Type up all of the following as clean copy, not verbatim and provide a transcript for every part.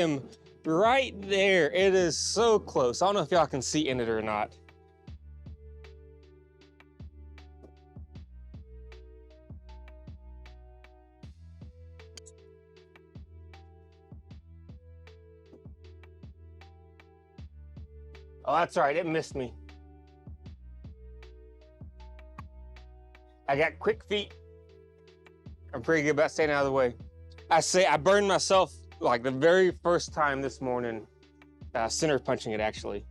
am right there. It is so close. I don't know if y'all can see in it or not. Oh, that's all right. It missed me. I got quick feet. I'm pretty good about staying out of the way. I burned myself like the very first time this morning, center punching it actually.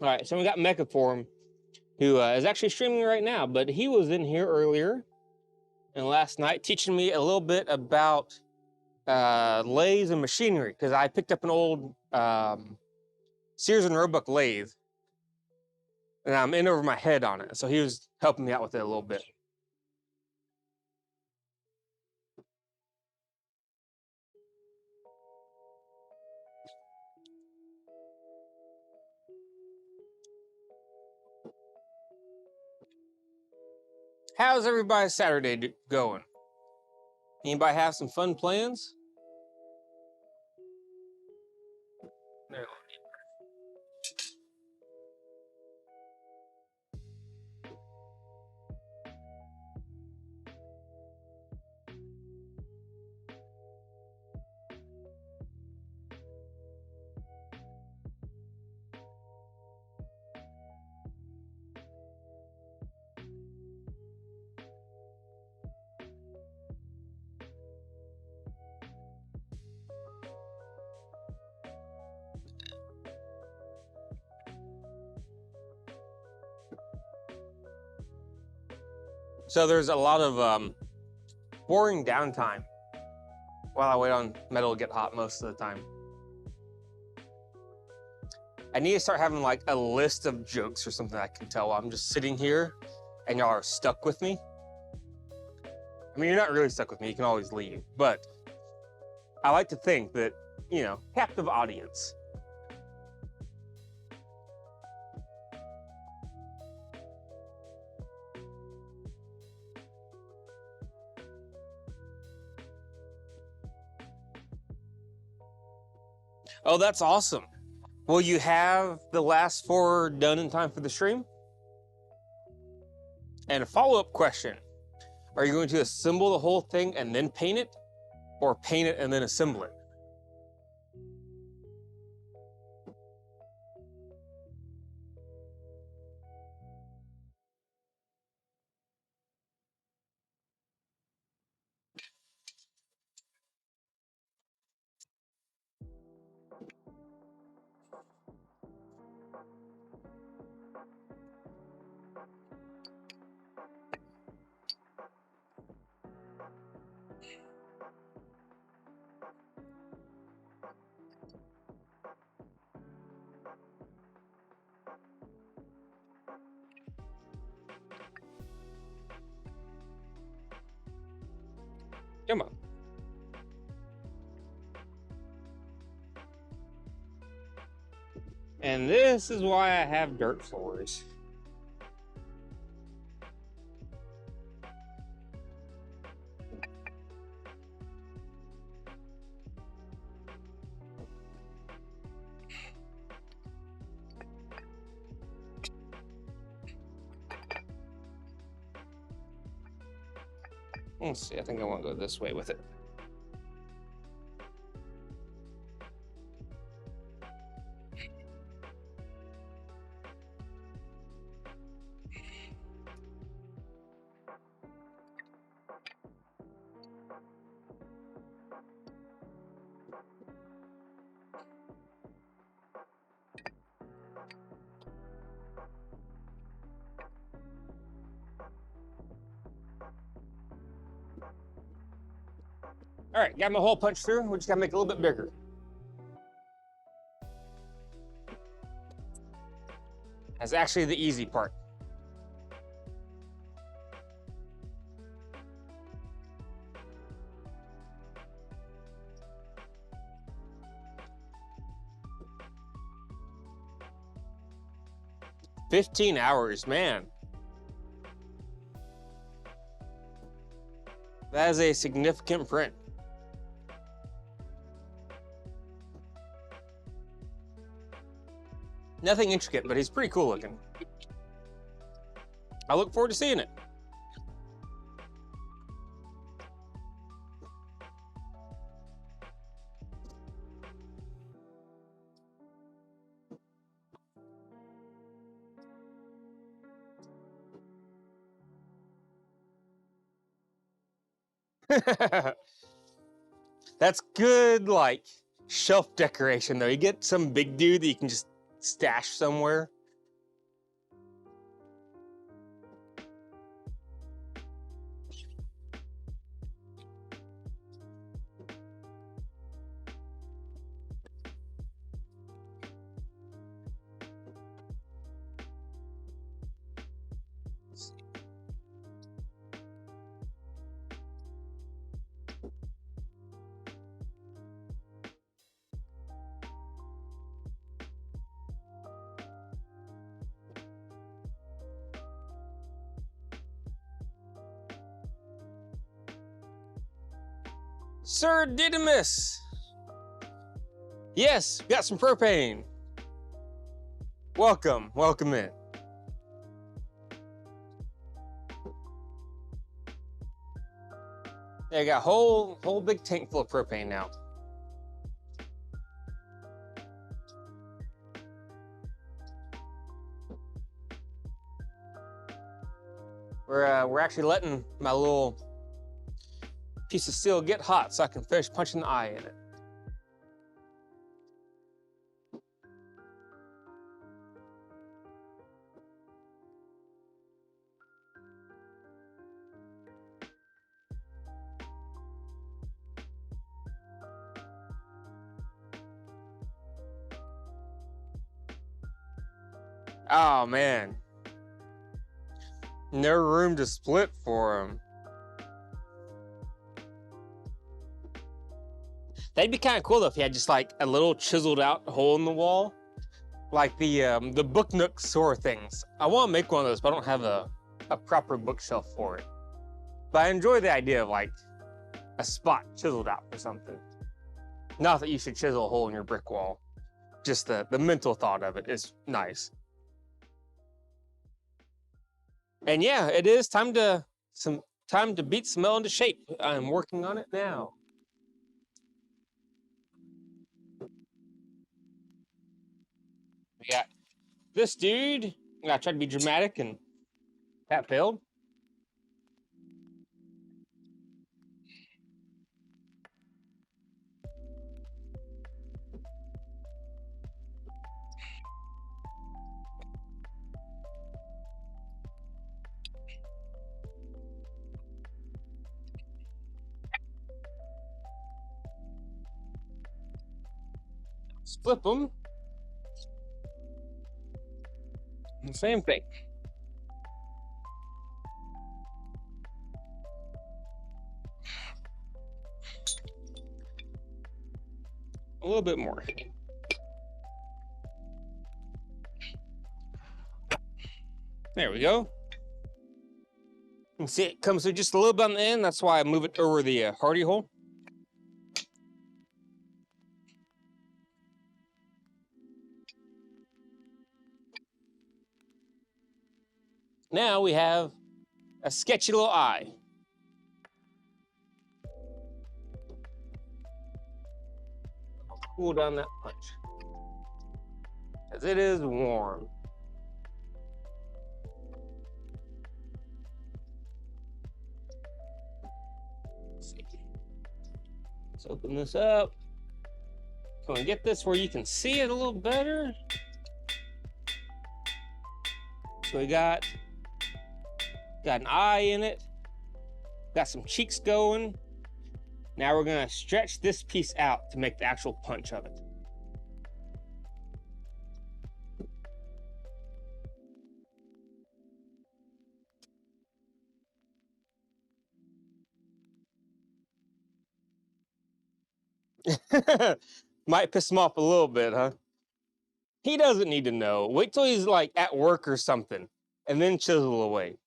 All right, so we got Mechaform, who is actually streaming right now, but he was in here earlier and last night teaching me a little bit about lathes and machinery, because I picked up an old Sears and Roebuck lathe and I'm in over my head on it. So he was helping me out with it a little bit. How's everybody's Saturday going? Anybody have some fun plans? No. So there's a lot of boring downtime while I wait on metal to get hot most of the time. I need to start having like a list of jokes or something I can tell while I'm just sitting here and y'all are stuck with me. I mean, you're not really stuck with me, you can always leave, but I like to think that, you know, captive audience. Oh, that's awesome. Will you have the last 4 done in time for the stream? And a follow-up question. Are you going to assemble the whole thing and then paint it? Or paint it and then assemble it? Come on. And this is why I have dirt floors. Let's see, I think I want to go this way with it. All right, got my hole punched through. We just gotta make it a little bit bigger. That's actually the easy part. "15 hours, man. That is a significant print. Nothing intricate, but he's pretty cool looking. I look forward to seeing it. That's good, like, shelf decoration, though. You get some big dude that you can just stash somewhere. Sir Didymus! Yes, got some propane. Welcome, welcome in. Yeah, I got a whole big tank full of propane now. We're actually letting my little piece of steel get hot so I can finish punching the eye in it. Oh man, no room to split for him. That'd be kind of cool though if he had just like a little chiseled out hole in the wall, like the book nook sort of things. I want to make one of those, but I don't have a proper bookshelf for it. But I enjoy the idea of like a spot chiseled out for something. Not that you should chisel a hole in your brick wall. Just the mental thought of it is nice. And yeah, it is time to beat Smell into shape. I'm working on it now. We got this dude. I tried to be dramatic and that failed. Let's flip them. Same thing. A little bit more. There we go. You can see it comes through just a little bit on the end. That's why I move it over the hardy hole. Now we have a sketchy little eye. Cool down that punch, as it is warm. Let's open this up. Can we get this where you can see it a little better? So we got an eye in it, got some cheeks going. Now we're gonna stretch this piece out to make the actual punch of it. Might piss him off a little bit, huh? He doesn't need to know. Wait till he's like at work or something, and then chisel away.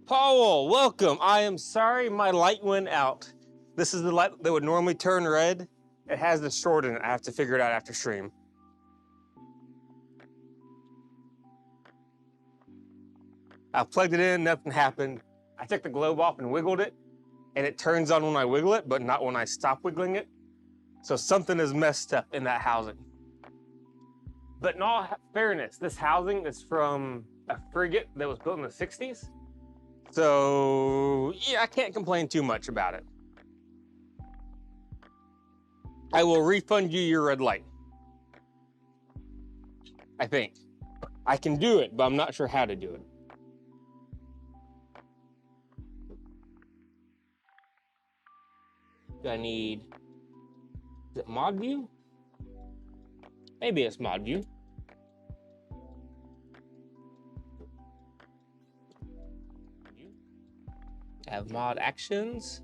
Powell, welcome. I am sorry my light went out. This is the light that would normally turn red. It has the short in it. I have to figure it out after stream. I plugged it in, nothing happened. I took the globe off and wiggled it, and it turns on when I wiggle it, but not when I stop wiggling it. So something is messed up in that housing. But in all fairness, this housing is from a frigate that was built in the 60s. So yeah, I can't complain too much about it. I will refund you your red light. I think. I can do it, but I'm not sure how to do it. Do I need, is it mod view? Maybe it's mod view. Have mod actions?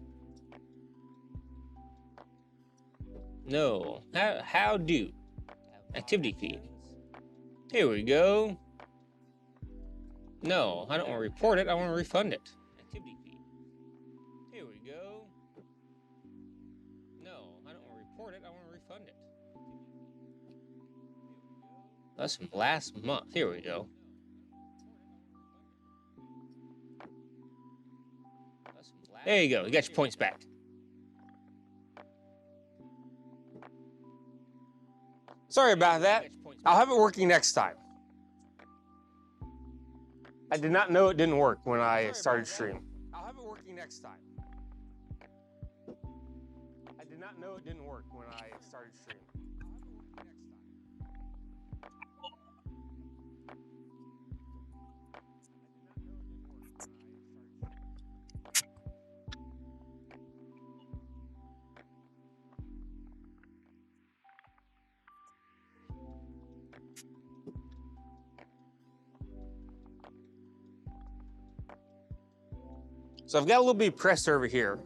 No, how do? Activity feed. Here we go. No, I don't want to report it, I want to refund it. Activity feed. Here we go. No, I don't want to report it, I want to refund it. That's from last month. Here we go. There you go, you got your points back. Sorry about that. I'll have it working next time. I did not know it didn't work when I started stream. I'll have it working next time. I did not know it didn't work when I started stream. So I've got a little bit of press over here,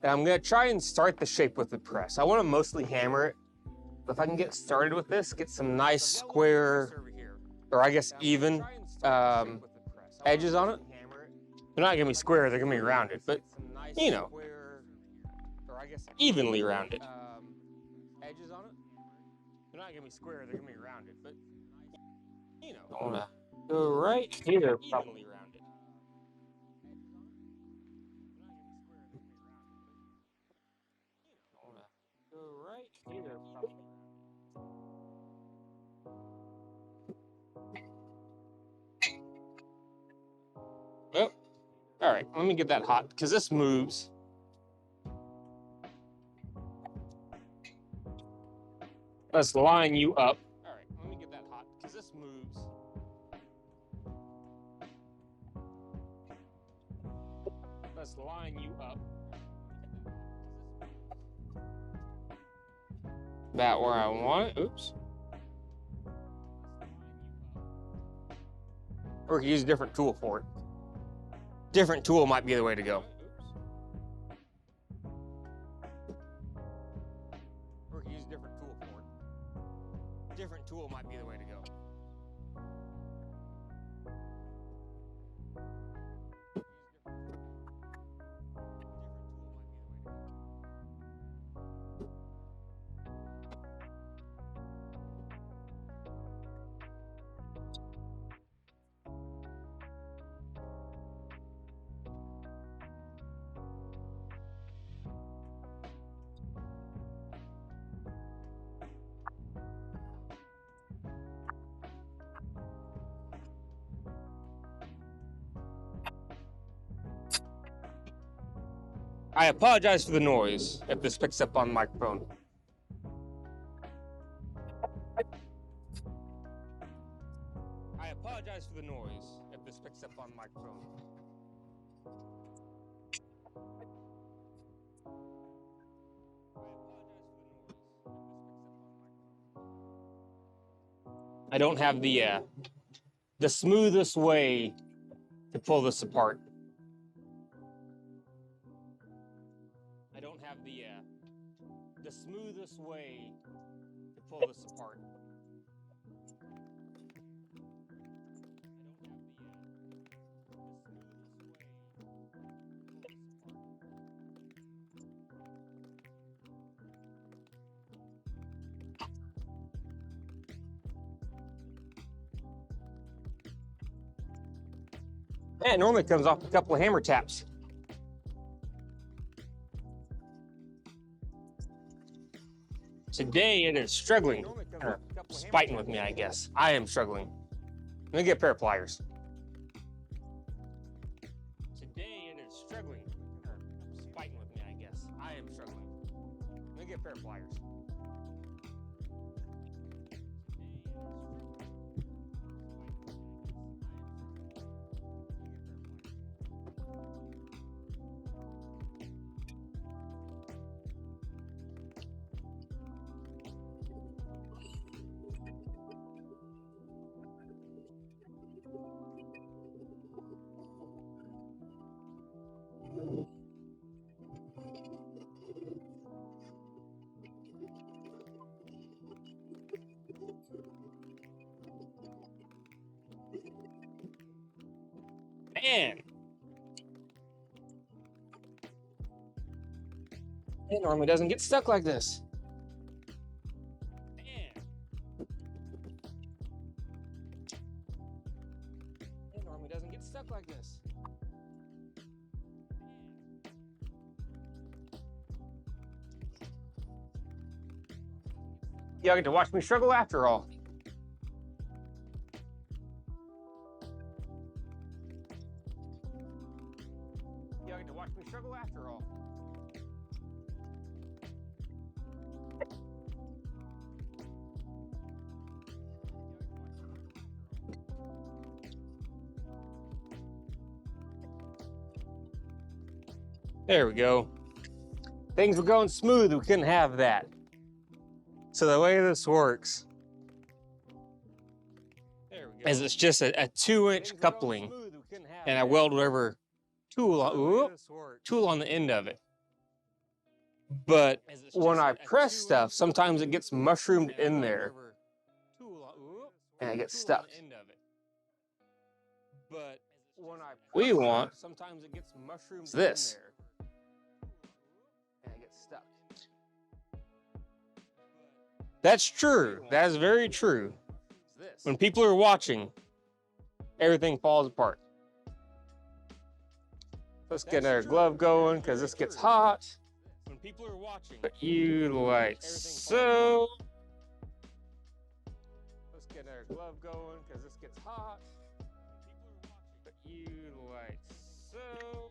and I'm gonna try and start the shape with the press. I wanna mostly hammer it, but if I can get started with this, get some nice square, or I guess even, edges on it. They're not gonna be square, they're gonna be rounded, but you know, evenly rounded. Edges on it. They're not gonna be square, they're gonna be rounded, but you know. I wanna go right here, probably rounded. Right here, probably. Oh, all right, let me get that hot, because this moves. Let's line you up. All right, let me get that hot, because this moves. Let's line you up. About where I want it. Oops. Or we could use a different tool for it. Different tool might be the way to go. Or we could use a different tool for it. Different tool might be the way to go. I apologize for the noise if this picks up on the microphone. I apologize for the noise if this picks up on the microphone. I don't have the smoothest way to pull this apart. I don't have the smoothest way to pull this apart. And it normally comes off a couple of hammer taps. Today it is struggling, fighting with me, I guess. I am struggling. Let me get a pair of pliers. Today it is struggling, fighting with me, I guess. I am struggling. Let me get a pair of pliers. Man, it normally doesn't get stuck like this. Man. It normally doesn't get stuck like this. Y'all get to watch me struggle after all. Y'all get to watch me struggle after all. There we go. Things were going smooth, we couldn't have that. So the way this works is it's just a 2-inch coupling, and I weld whatever tool on the end of it. But when I press stuff, sometimes it gets mushroomed in there, and I get stuck. But we want this. That's true. That is very true. When people are watching, everything falls apart. Let's get our glove going because this gets hot. When people are watching, but you like so. Let's get our glove going because this gets hot. But you like so.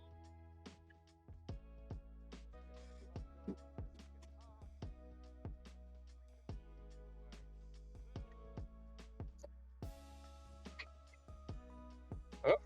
Oh.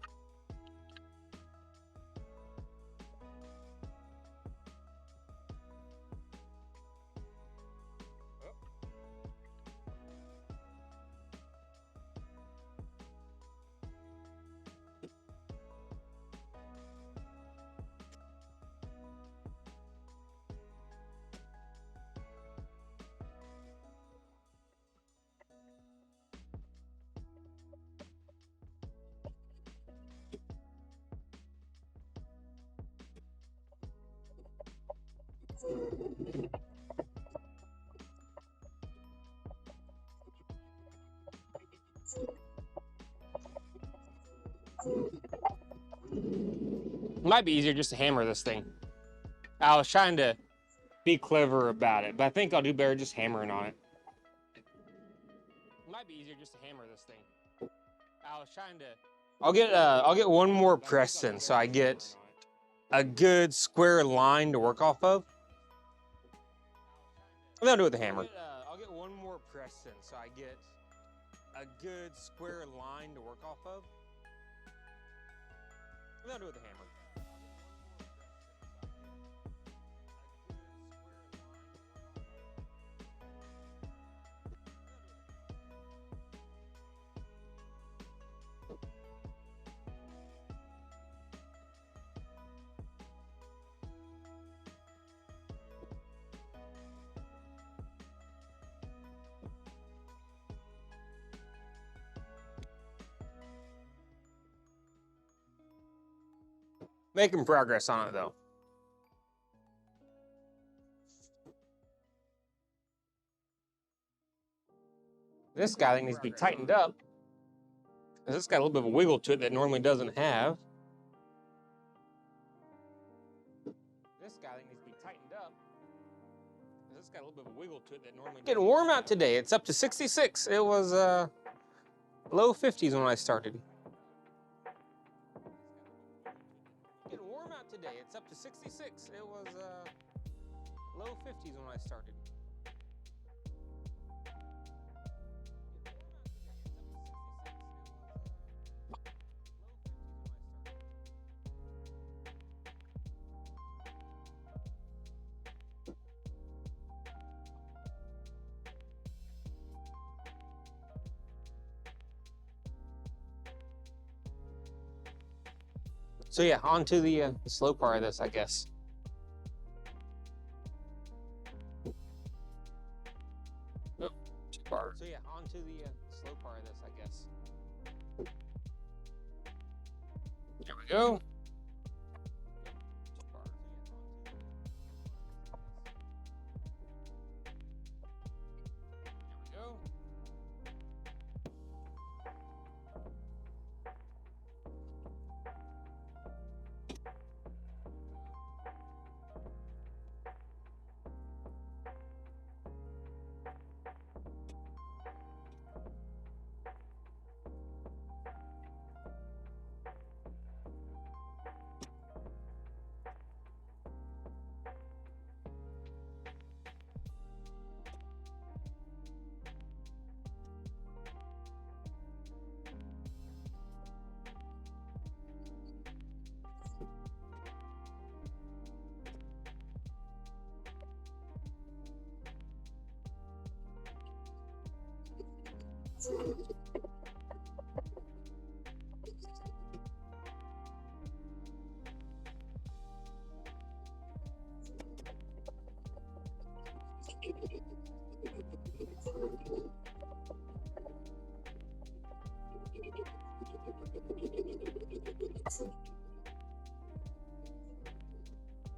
Might be easier just to hammer this thing. I was trying to be clever about it, but I think I'll do better just hammering on it. Might be easier just to hammer this thing. I was trying to. I'll get one more press in, so I get a good square line to work off of. And then I'll do it with the hammer. I'll get one more press in, so I get a good square line to work off of. And then I'll do it with the hammer. Making progress on it though. This guy I think needs to be tightened up. This got a little bit of a wiggle to it that normally doesn't have. guy that needs to be tightened up. This got a little bit of a wiggle to it that normally. Getting warm out today. It's up to 66. It was low 50s when I started. Getting warm out today. It's up to 66. It was low 50s when I started. So yeah, on to the slow part of this, I guess. Oh, too far. So yeah, on to the slow part of this, I guess. There we go. There we go.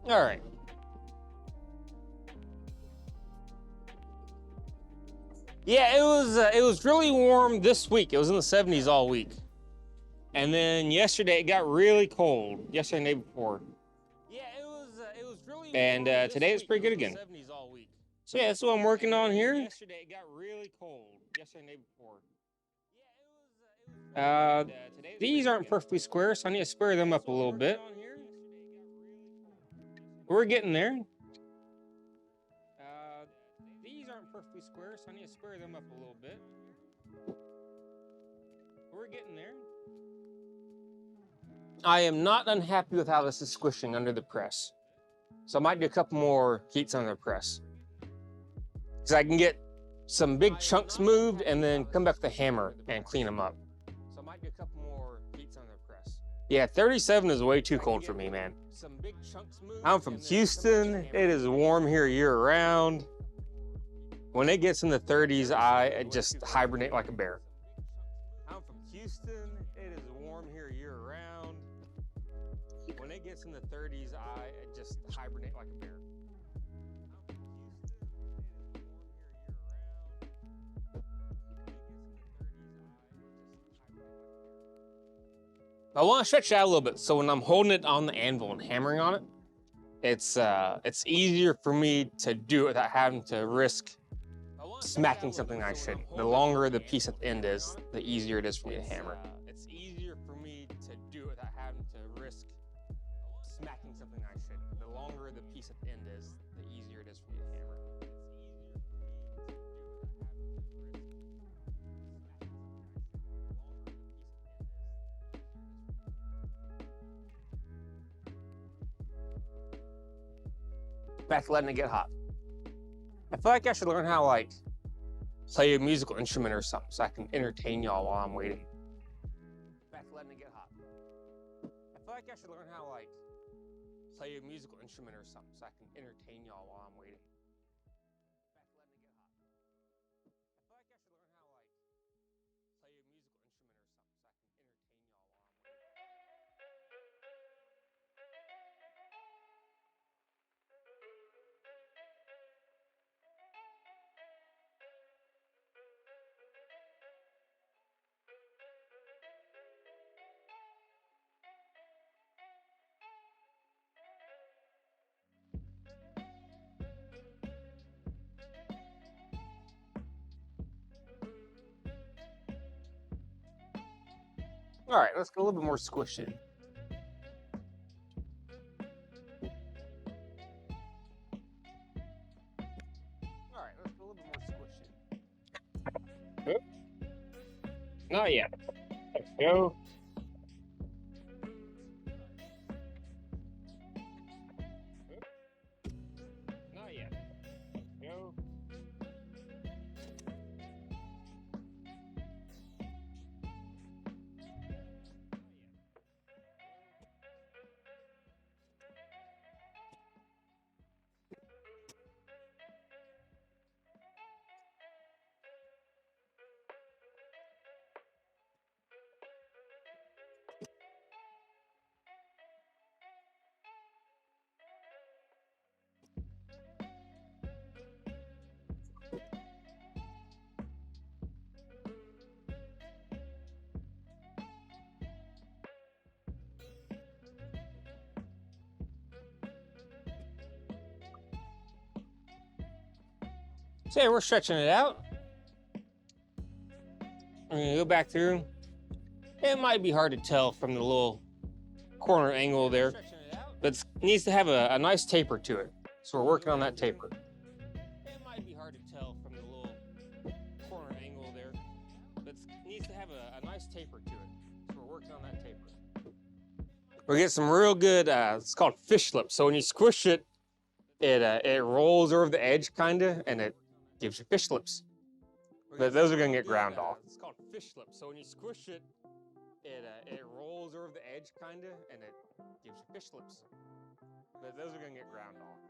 All right. Yeah, it was really warm this week. It was in the 70s all week. And then yesterday it got really cold. Yesterday and the day before. Yeah, it was really warm. And today it's pretty good again. 70s all week. So yeah, that's what I'm working on here. Yesterday it got really cold. Yesterday and the day before. These aren't perfectly square, so I need to square them up a little bit. We're getting there. These aren't perfectly square, so I need to square them up a little bit. We're getting there. I am not unhappy with how this is squishing under the press. So I might do a couple more heats under the press. Because I can get some big chunks moved and then come back with the hammer and clean them up. So I might do a couple more heats under the press. Yeah, 37 is way too cold for me, man. I'm from Houston. It is warm here year-round. When it gets in the 30s, I just hibernate like a bear. I'm from Houston. It is warm here year-round. When it gets in the 30s, I just hibernate like a bear. I want to stretch it out a little bit, so when I'm holding it on the anvil and hammering on it, it's easier for me to do it without having to risk smacking something I shouldn't. The longer the piece at the end is, the easier it is for me to hammer. It's easier for me to do it without having to risk smacking something I shouldn't. The longer the piece at the end is, the easier it is for me to hammer. Back to letting it get hot. I feel like I should learn how to like play a musical instrument or something so I can entertain y'all while I'm waiting. Back to letting it get hot. I feel like I should learn how to like play a musical instrument or something so I can entertain y'all while I'm waiting. Back to letting it get hot. I feel like I should learn how to like play a musical instrument or something so I can entertain y'all while I'm waiting. All right, let's go a little bit more squishy. All right, let's go a little bit more squishy. Oops. Not yet. Let's go. Not yet. Let's go. So yeah, we're stretching it out. I'm gonna go back through. It might be hard to tell from the little corner angle there, but it needs to have a nice taper to it. So we're working on that taper. It might be hard to tell from the little corner angle there, but it needs to have a nice taper to it. So we're working on that taper. We get some real good, it's called fish lips. So when you squish it, it rolls over the edge kinda, and it gives you fish lips. But those are gonna get ground off. It's called fish lips. So when you squish it, it rolls over the edge kinda, and it gives you fish lips. But those are gonna get ground off.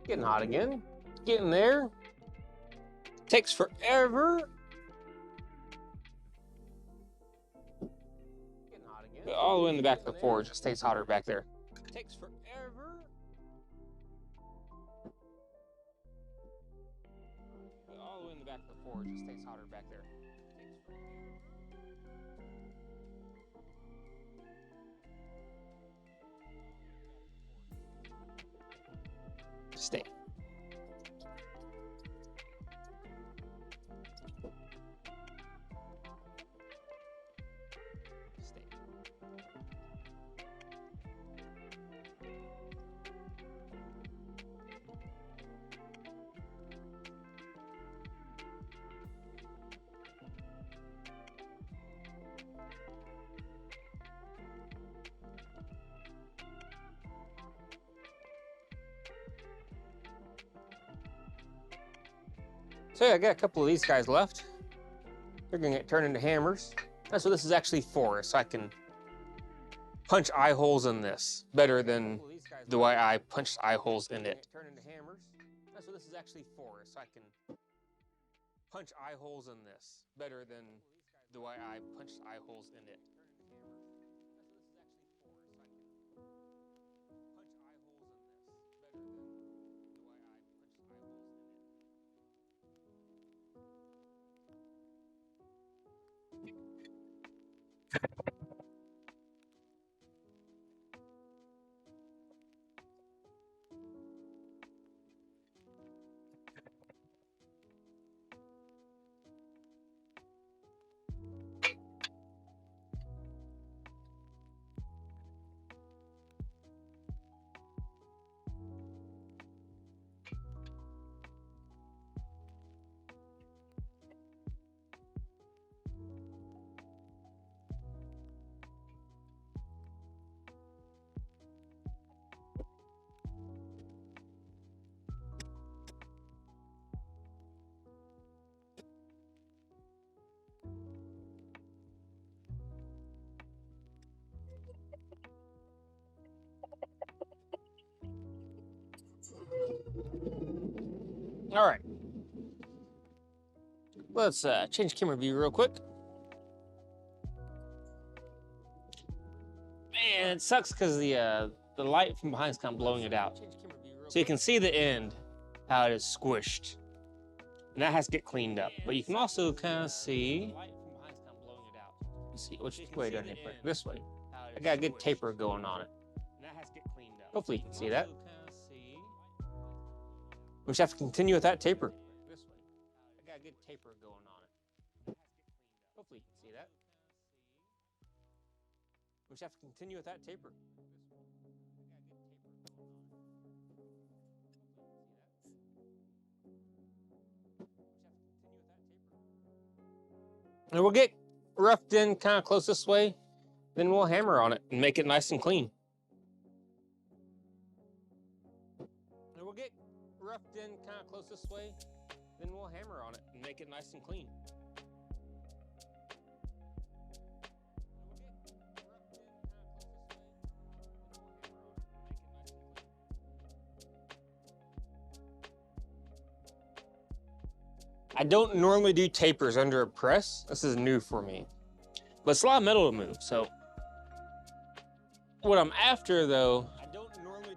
Getting hot again. Getting there. Takes forever. Getting hot again. All the way in the back of the forge. It stays hotter back there. Takes forever. All the way in the back of the forge. It stays hotter back there. Stay. So yeah, I got a couple of these guys left. They're gonna get turned into hammers. That's what this is actually for, so I can punch eye holes in this better than the way I punched eye holes in it. That's what this is actually for, so I can punch eye holes in this better than the way I punched eye holes in it. All right. Let's change camera view real quick. Man, it sucks because the light from behind is kind of blowing it out. So you can see the end, how it is squished. And that has to get cleaned up. But you can also kind of see. Let's see, which way do I taper? This way. I got a good taper going on it. Hopefully you can see that. We just have to continue with that taper. I got a good taper going on it. Hopefully you can see that. We just have to continue with that taper. And we'll get roughed in kind of close this way, then we'll hammer on it and make it nice and clean. And we'll get roughed in kind of close this way, then we'll hammer on it and make it nice and clean. I don't normally do tapers under a press. This is new for me. But it's a lot of metal to move, so. What I'm after though,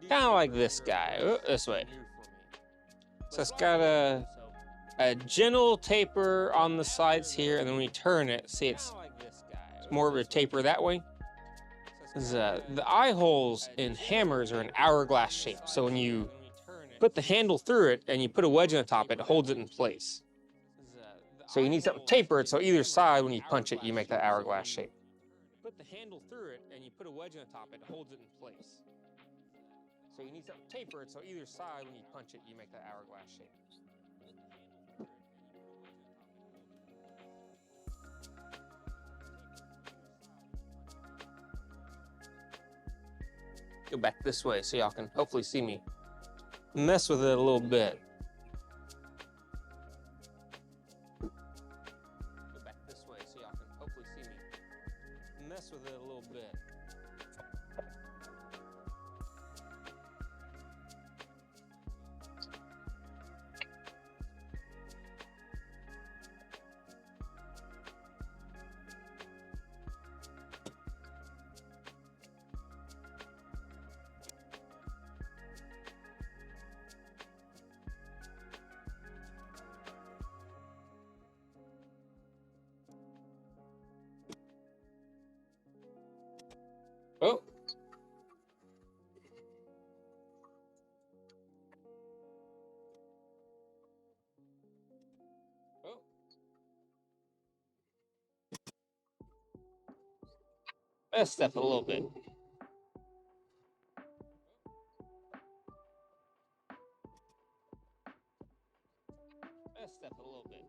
kind of like this guy, this way. So it's got a gentle taper on the sides here, and then when you turn it, see it's more of a taper that way. The eye holes in hammers are an hourglass shape, so when you put the handle through it and you put a wedge on the top, it holds it in place. So you need something tapered, so either side, when you punch it, you make that hourglass shape. Put the handle through it and you put a wedge on the top, it holds it in place. So you need something tapered, so either side, when you punch it, you make that hourglass shape. Go back this way so y'all can hopefully see me mess with it a little bit. Go back this way so y'all can hopefully see me mess with it a little bit. Oh. Oh. Let's step a little bit. Let's step a little bit.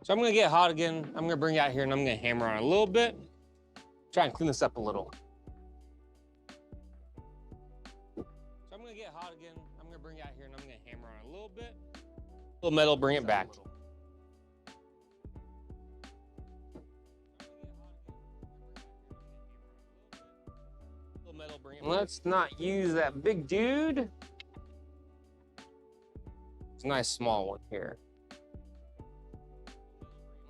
So I'm gonna get hot again. I'm gonna bring it out here and I'm gonna hammer on it a little bit. Try and clean this up a little. So I'm gonna get hot again. I'm gonna bring it out here and I'm gonna hammer on it a little bit. A little metal, bring it back. Let's not use that big dude. It's a nice small one here.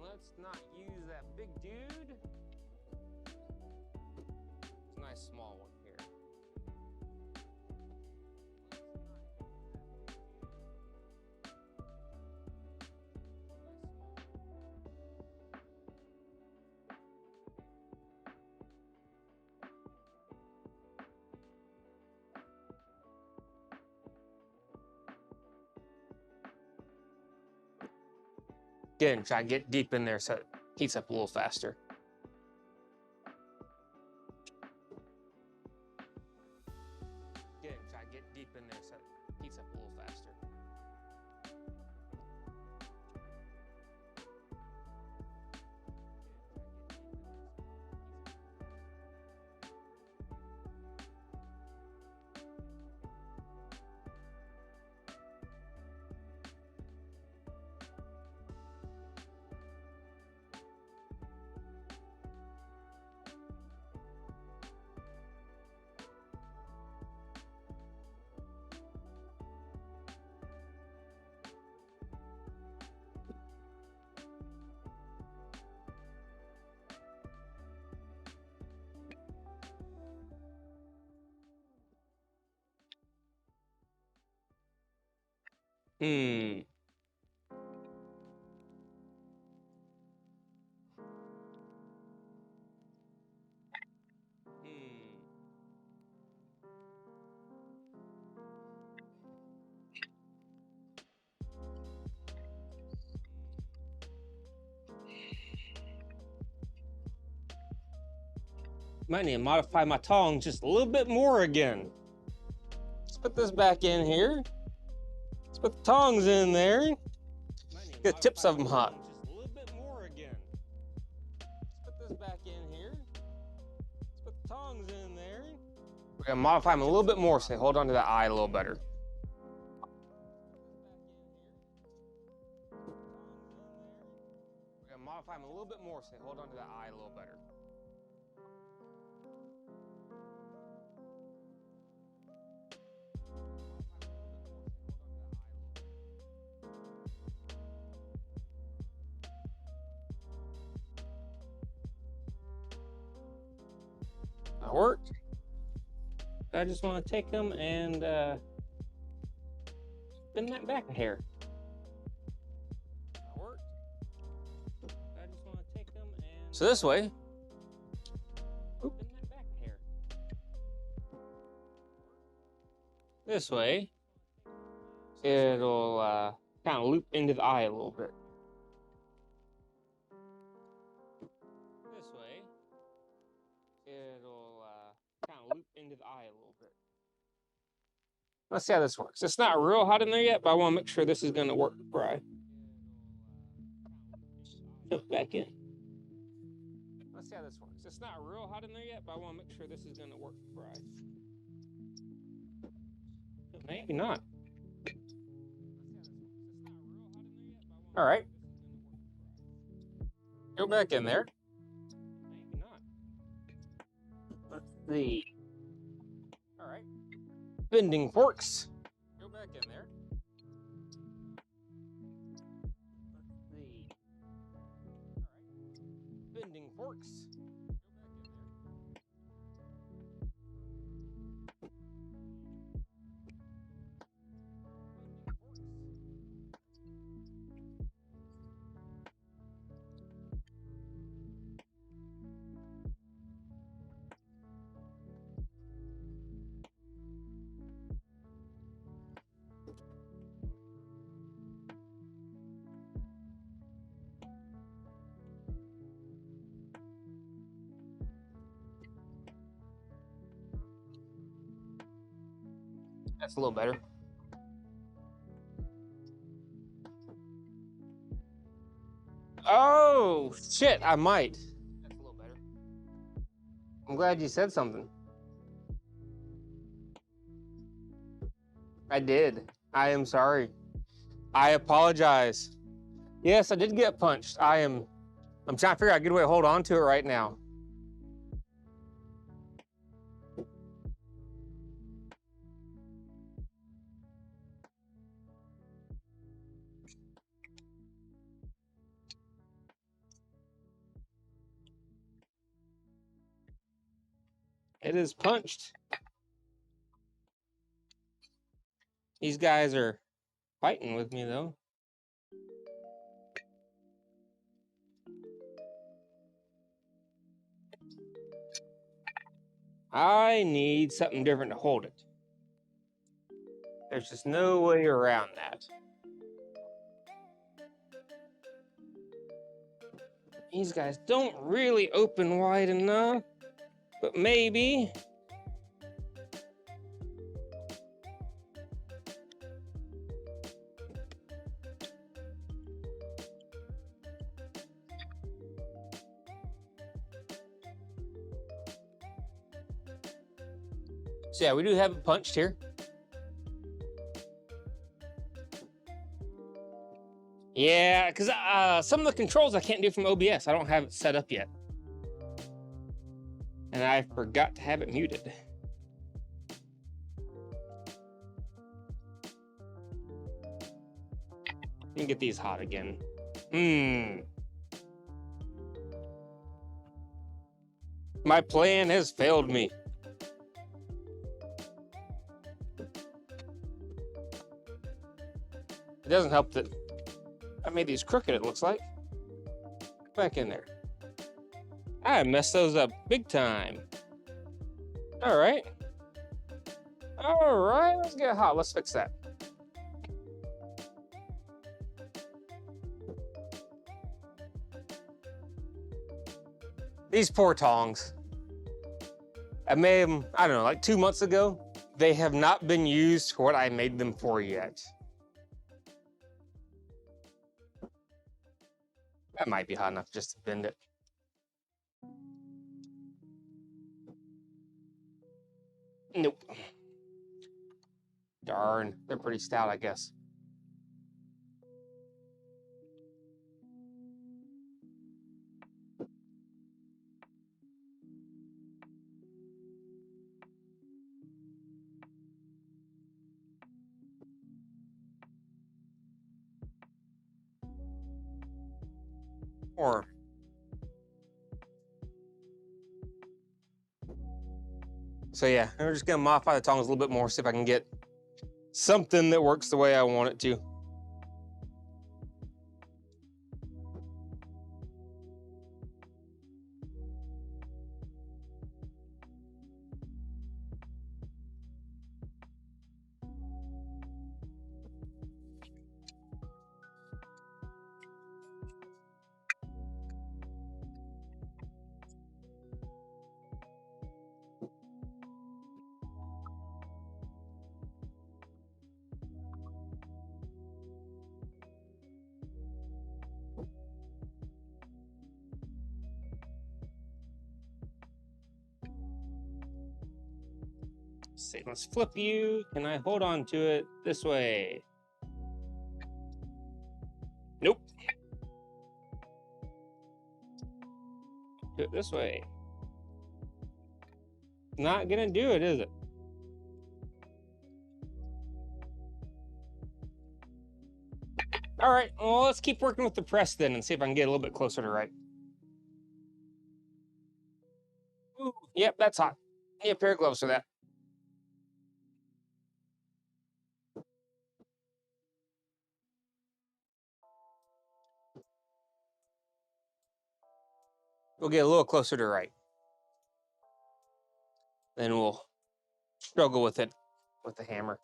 Let's not use that big dude. It's a nice small one here. Again, try to get deep in there so it heats up a little faster. Again, try to get deep in there so it heats up a little faster. Hmm. Might need to modify my tongs just a little bit more again. Let's put this back in here. Let's put the tongs in there. Get the tips of them hot. Just a little bit more again. Let's put this back in here. Let's put the tongs in there. We're gonna modify them a little bit more so they hold on to that eye a little better. We're gonna modify them a little bit more so they hold on to that eye a little better. That worked. I just want to take them and spin that back a hair. That worked. I just want to take them and so this way. Spin that back a hair. This way, it'll kind of loop into the eye a little bit. This way, it'll kind of loop into the eye a little bit. Let's see how this works. It's not real hot in there yet, but I want to make sure this is going to work before I jump back in. Let's see how this works. It's not real hot in there yet, but I want to make sure this is going to work before I... Maybe not. All right. Go back in there. Maybe not. Let's see. All right. Bending forks. Go back in there. Let's see. All right. Bending forks. That's a little better. Oh, shit, I might. That's a little better. I'm glad you said something. I did. I am sorry. I apologize. Yes, I did get punched. I'm trying to figure out a good way to hold on to it right now. It is punched. These guys are fighting with me, though. I need something different to hold it. There's just no way around that. These guys don't really open wide enough, but maybe. So yeah, we do have it punched here. Yeah, because some of the controls I can't do from OBS. I don't have it set up yet. And I forgot to have it muted. Let me get these hot again. My plan has failed me. It doesn't help that I made these crooked, it looks like. Back in there. I messed those up big time. All right. All right, let's get hot. Let's fix that. These poor tongs. I made them, I don't know, like 2 months ago. They have not been used for what I made them for yet. That might be hot enough just to bend it. Nope. Darn, they're pretty stout, I guess. Or so yeah, we're just gonna modify the tongs a little bit more, see if I can get something that works the way I want it to. See, let's flip you. Can I hold on to it this way? Nope. Do it this way. Not gonna do it, is it? All right, well, let's keep working with the press then and see if I can get a little bit closer to right. Ooh, yep, that's hot. Need a pair of gloves for that. We'll get a little closer to right. Then we'll struggle with it with the hammer.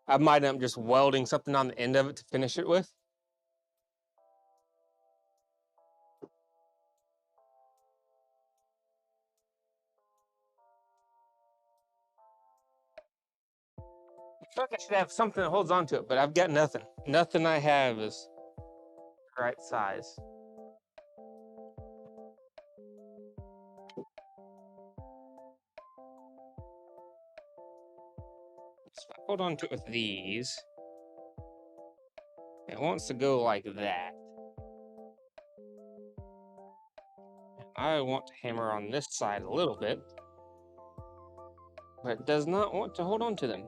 I might end up just welding something on the end of it to finish it with. I feel like I should have something that holds on to it, but I've got nothing. Nothing I have is the right size. So if I hold on to it with these, it wants to go like that. I want to hammer on this side a little bit, but it does not want to hold on to them.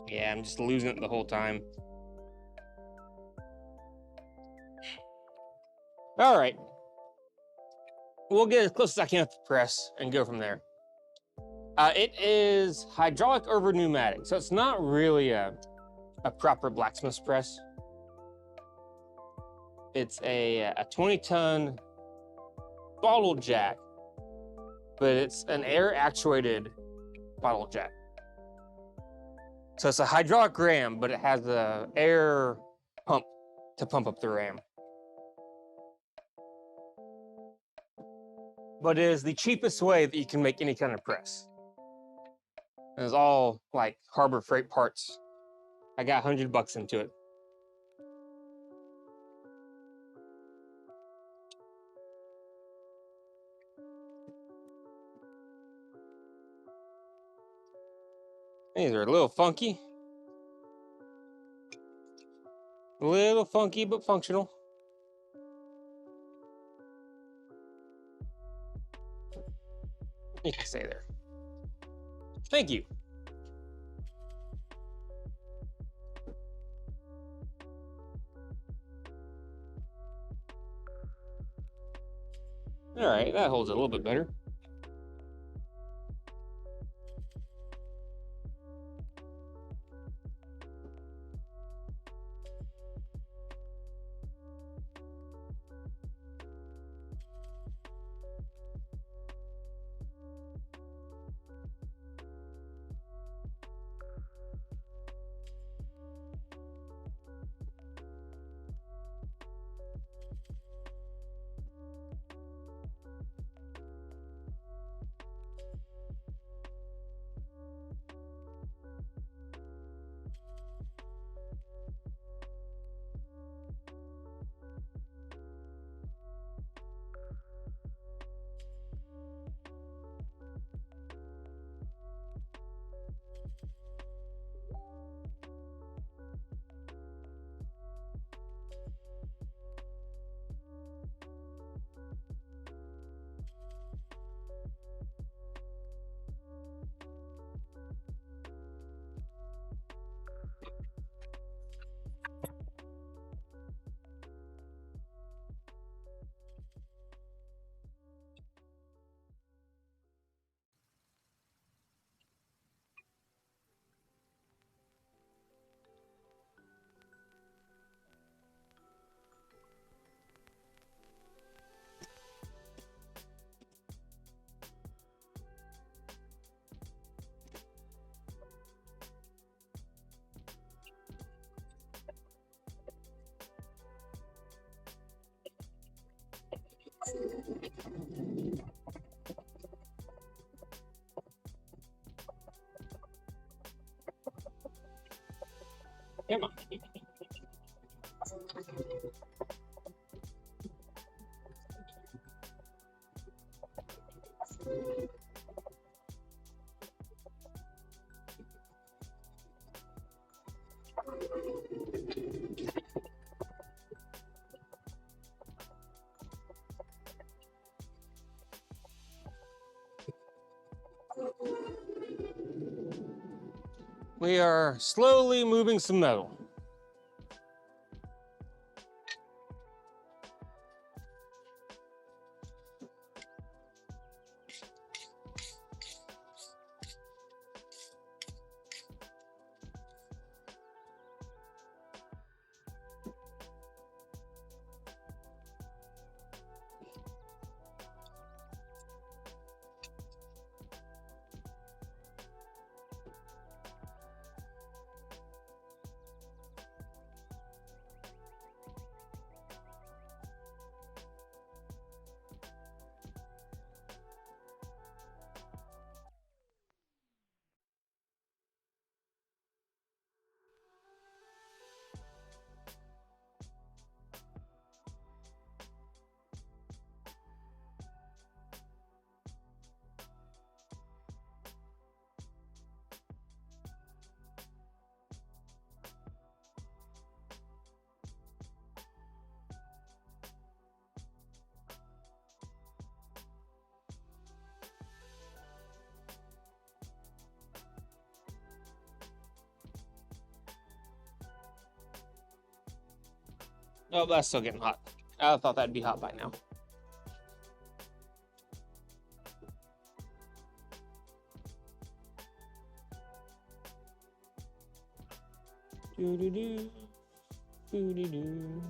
Yeah, I'm just losing it the whole time. All right. We'll get as close as I can with the press and go from there. It is hydraulic over pneumatic, so it's not really a proper blacksmith's press. It's a 20-ton bottle jack, but it's an air-actuated bottle jack. So it's a hydraulic ram, but it has an air pump to pump up the ram. But it is the cheapest way that you can make any kind of press. And it's all like Harbor Freight parts. I got $100 into it. These are a little funky. A little funky, but functional. You can stay there. Thank you. All right, that holds a little bit better. Come on. We are slowly moving some metal. Oh, that's still getting hot. I thought that'd be hot by now. Doo-doo-doo. Doo-doo-doo.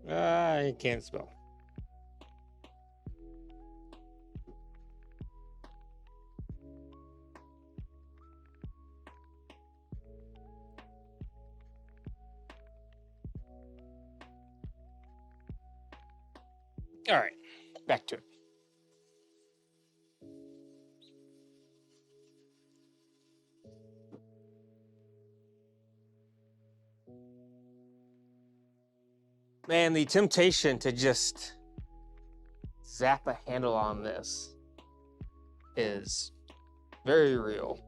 I can't spell. All right, back to it. Man, the temptation to just zap a handle on this is very real.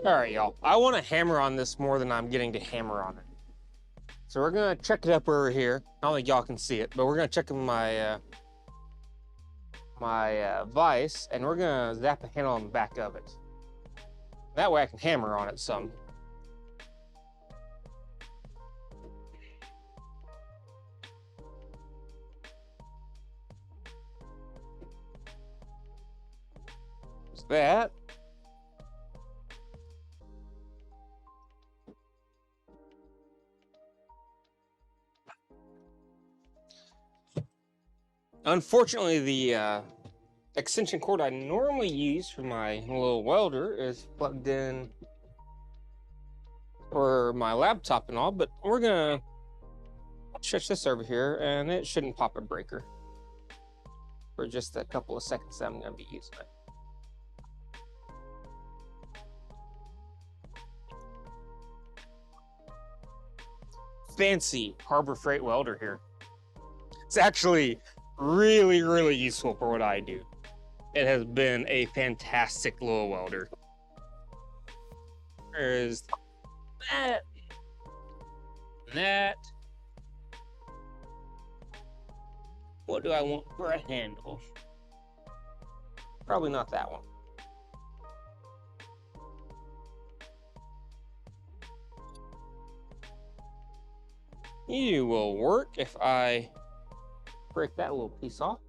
All right, y'all. I want to hammer on this more than I'm getting to hammer on it. So we're gonna check it up over here. I don't think y'all can see it, but we're gonna check my vise, and we're gonna zap a handle on the back of it. That way I can hammer on it some. There's that. Unfortunately, the extension cord I normally use for my little welder is plugged in for my laptop and all, but we're gonna stretch this over here, and it shouldn't pop a breaker for just a couple of seconds that I'm gonna be using it. Fancy Harbor Freight welder here. It's actually really, really useful for what I do. It has been a fantastic little welder. There's that, that. What do I want for a handle? Probably not that one. You will work if I break that little piece off.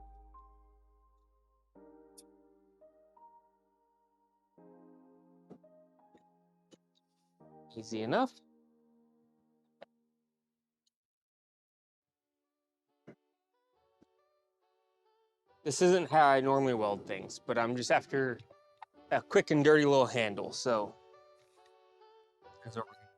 Easy enough. This isn't how I normally weld things, but I'm just after a quick and dirty little handle, so that's what we're gonna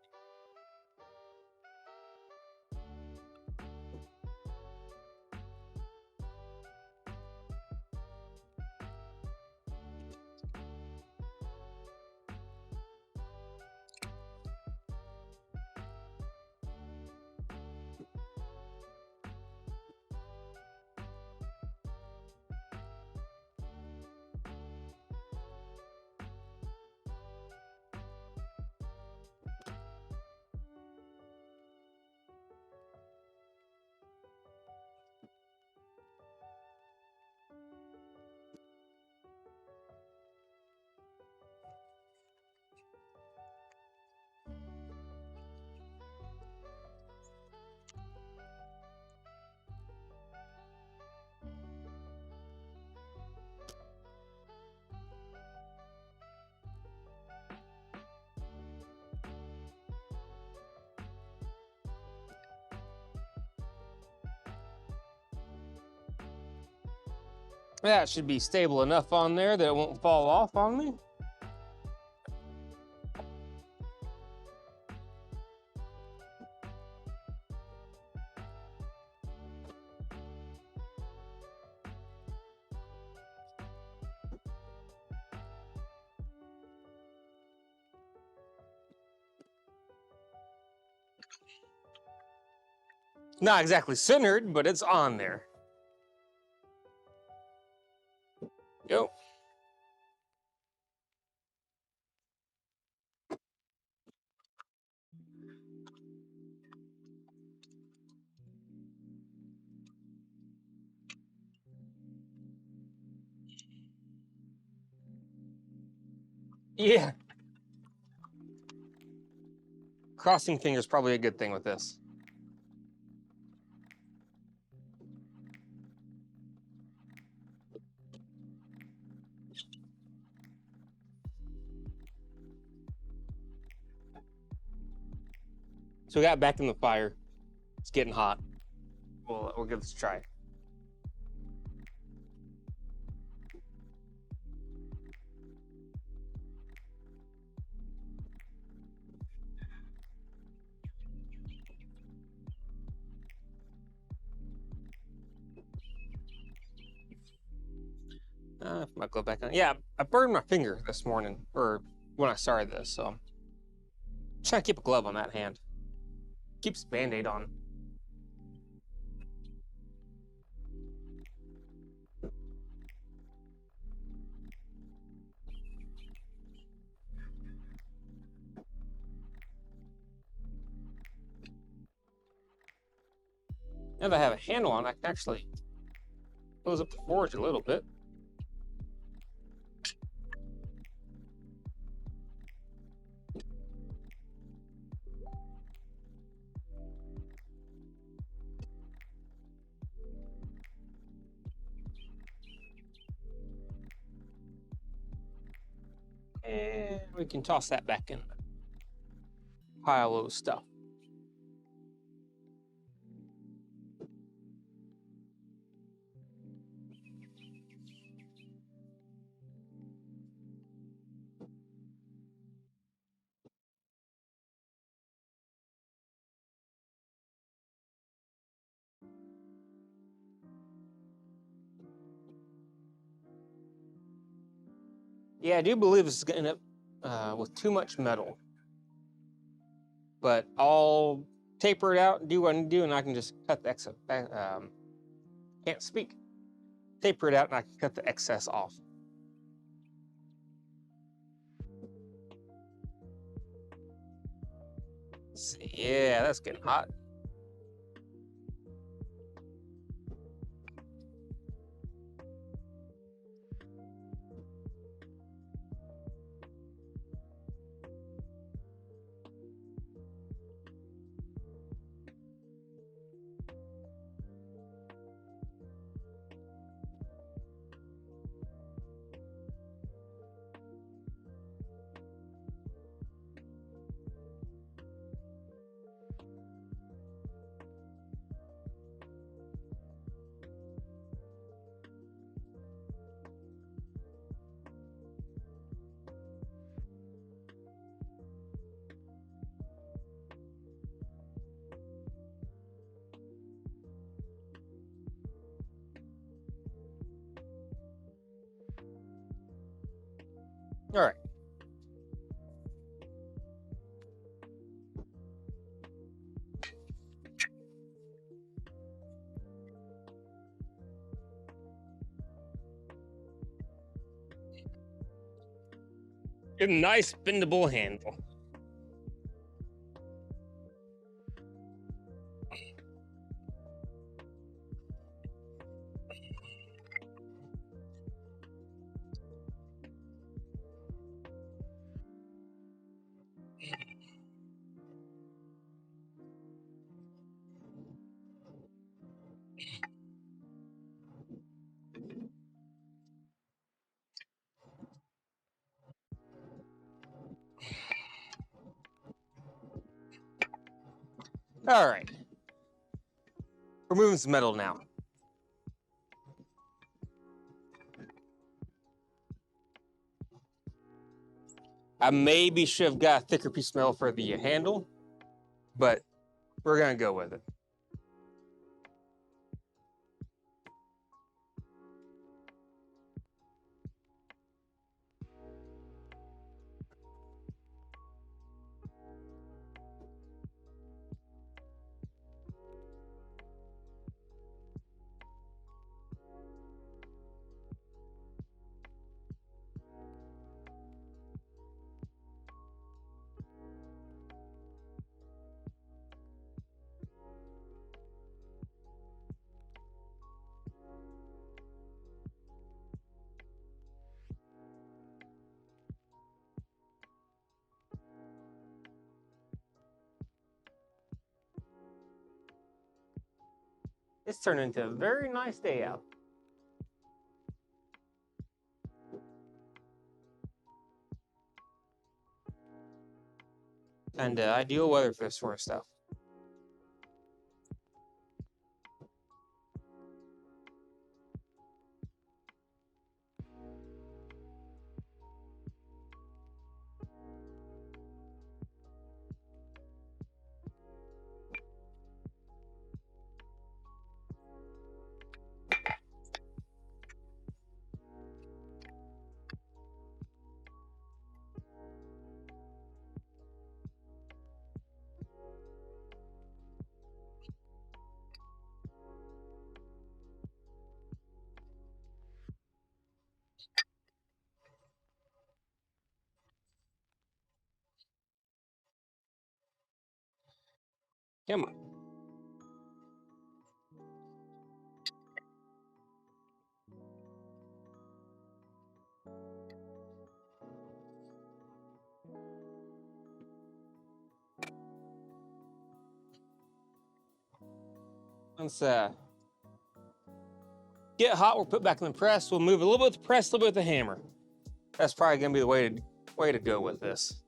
That should be stable enough on there that it won't fall off on me. Not exactly centered, but it's on there. Go. Yeah. Crossing fingers probably a good thing with this. So we got back in the fire. It's getting hot. We'll give this a try. Might go back on. Yeah, I burned my finger this morning, or when I started this, so I'm trying to keep a glove on that hand. Keeps Band-Aid on. Now that I have a handle on, I can actually close up the forge a little bit. And we can toss that back in the pile of stuff. Yeah, I do believe this is going to end up with too much metal. But I'll taper it out and do what I need to do, and I can just cut the excess. Can't speak. Taper it out, and I can cut the excess off. Let's see. Yeah, that's getting hot. All right. Get a nice bendable handle. All right. Removing some metal now. I maybe should have got a thicker piece of metal for the handle, but we're gonna go with it. It's turned into a very nice day out. And ideal weather for this sort of stuff. Come on. Let's get hot. We'll put back in the press. We'll move a little bit with the press, a little bit with the hammer. That's probably gonna be the way to go with this.